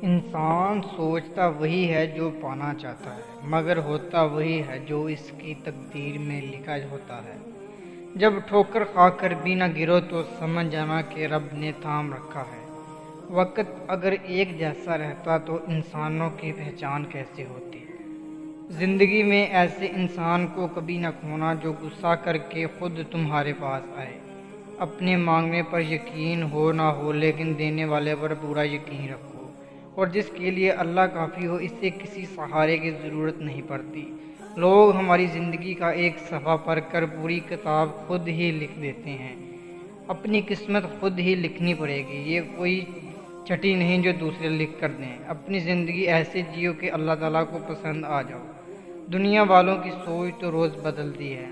انسان سوچتا وہی ہے جو پانا چاہتا ہے، مگر ہوتا وہی ہے جو اس کی تقدیر میں لکھا ہوتا ہے۔ جب ٹھوکر کھا کر بھی نہ گرو تو سمجھ جانا کہ رب نے تھام رکھا ہے۔ وقت اگر ایک جیسا رہتا تو انسانوں کی پہچان کیسے ہوتی؟ زندگی میں ایسے انسان کو کبھی نہ کھونا جو غصہ کر کے خود تمہارے پاس آئے۔ اپنے مانگنے پر یقین ہو نہ ہو لیکن دینے والے پر پورا یقین رکھو، اور جس کے لیے اللہ کافی ہو اس سے کسی سہارے کی ضرورت نہیں پڑتی۔ لوگ ہماری زندگی کا ایک صفحہ پڑھ کر پوری کتاب خود ہی لکھ دیتے ہیں۔ اپنی قسمت خود ہی لکھنی پڑے گی، یہ کوئی چھٹی نہیں جو دوسرے لکھ کر دیں۔ اپنی زندگی ایسے جیو کہ اللہ تعالیٰ کو پسند آ جاؤ۔ دنیا والوں کی سوچ تو روز بدلتی ہے۔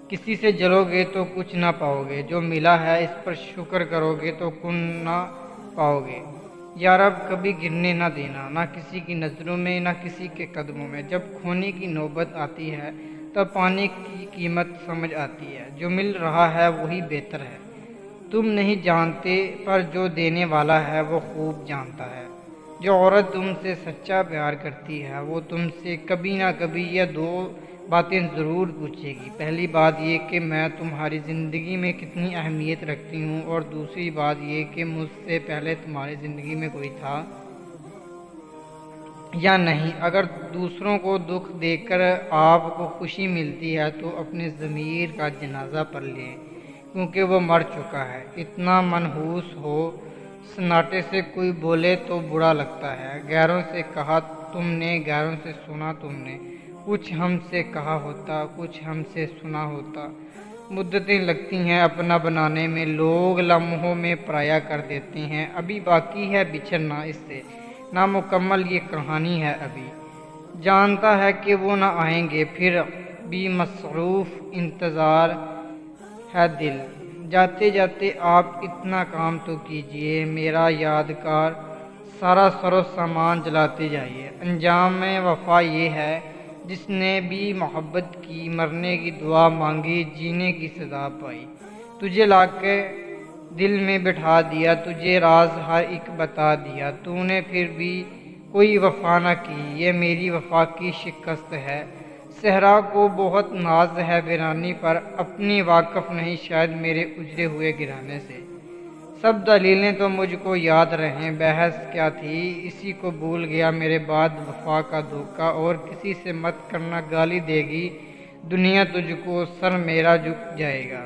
کسی سے جلو گے تو کچھ نہ پاؤ گے، جو ملا ہے اس پر شکر کرو گے تو کن نہ پاؤ گے۔ یا رب کبھی گرنے نہ دینا، نہ کسی کی نظروں میں نہ کسی کے قدموں میں۔ جب کھونے کی نوبت آتی ہے تب پانے کی قیمت سمجھ آتی ہے۔ جو مل رہا ہے وہی بہتر ہے۔ تم نہیں جانتے پر جو دینے والا ہے وہ خوب جانتا ہے۔ جو عورت تم سے سچا پیار کرتی ہے وہ تم سے کبھی نہ کبھی یہ دو باتیں ضرور پوچھے گی۔ پہلی بات یہ کہ میں تمہاری زندگی میں کتنی اہمیت رکھتی ہوں، اور دوسری بات یہ کہ مجھ سے پہلے تمہاری زندگی میں کوئی تھا یا نہیں۔ اگر دوسروں کو دکھ دے کر آپ کو خوشی ملتی ہے تو اپنے ضمیر کا جنازہ پڑھ لیں، کیونکہ وہ مر چکا ہے۔ اتنا منحوس ہو سناٹے سے کوئی بولے تو برا لگتا ہے۔ غیروں سے کہا تم نے، غیروں سے سنا تم نے، کچھ ہم سے کہا ہوتا، کچھ ہم سے سنا ہوتا۔ مدتیں لگتی ہیں اپنا بنانے میں، لوگ لمحوں میں پرایا کر دیتے ہیں۔ ابھی باقی ہے بچھڑنا اس سے، نامکمل یہ کہانی ہے ابھی۔ جانتا ہے کہ وہ نہ آئیں گے، پھر بھی مصروف انتظار ہے دل۔ جاتے جاتے آپ اتنا کام تو کیجئے، میرا یادگار سارا سر و سامان جلاتے جائیے۔ انجام وفا یہ ہے جس نے بھی محبت کی، مرنے کی دعا مانگی، جینے کی سزا پائی۔ تجھے لا کے دل میں بٹھا دیا، تجھے راز ہر ایک بتا دیا، تو نے پھر بھی کوئی وفا نہ کی، یہ میری وفا کی شکست ہے۔ صحرا کو بہت ناز ہے ویرانی پر، اپنی واقف نہیں شاید میرے اجڑے ہوئے گرانے سے۔ سب دلیلیں تو مجھ کو یاد رہیں، بحث کیا تھی اسی کو بھول گیا میرے بعد وفا کا دھوکہ، اور کسی سے مت کرنا گالی دے گی دنیا تجھ کو، سر میرا جھک جائے گا۔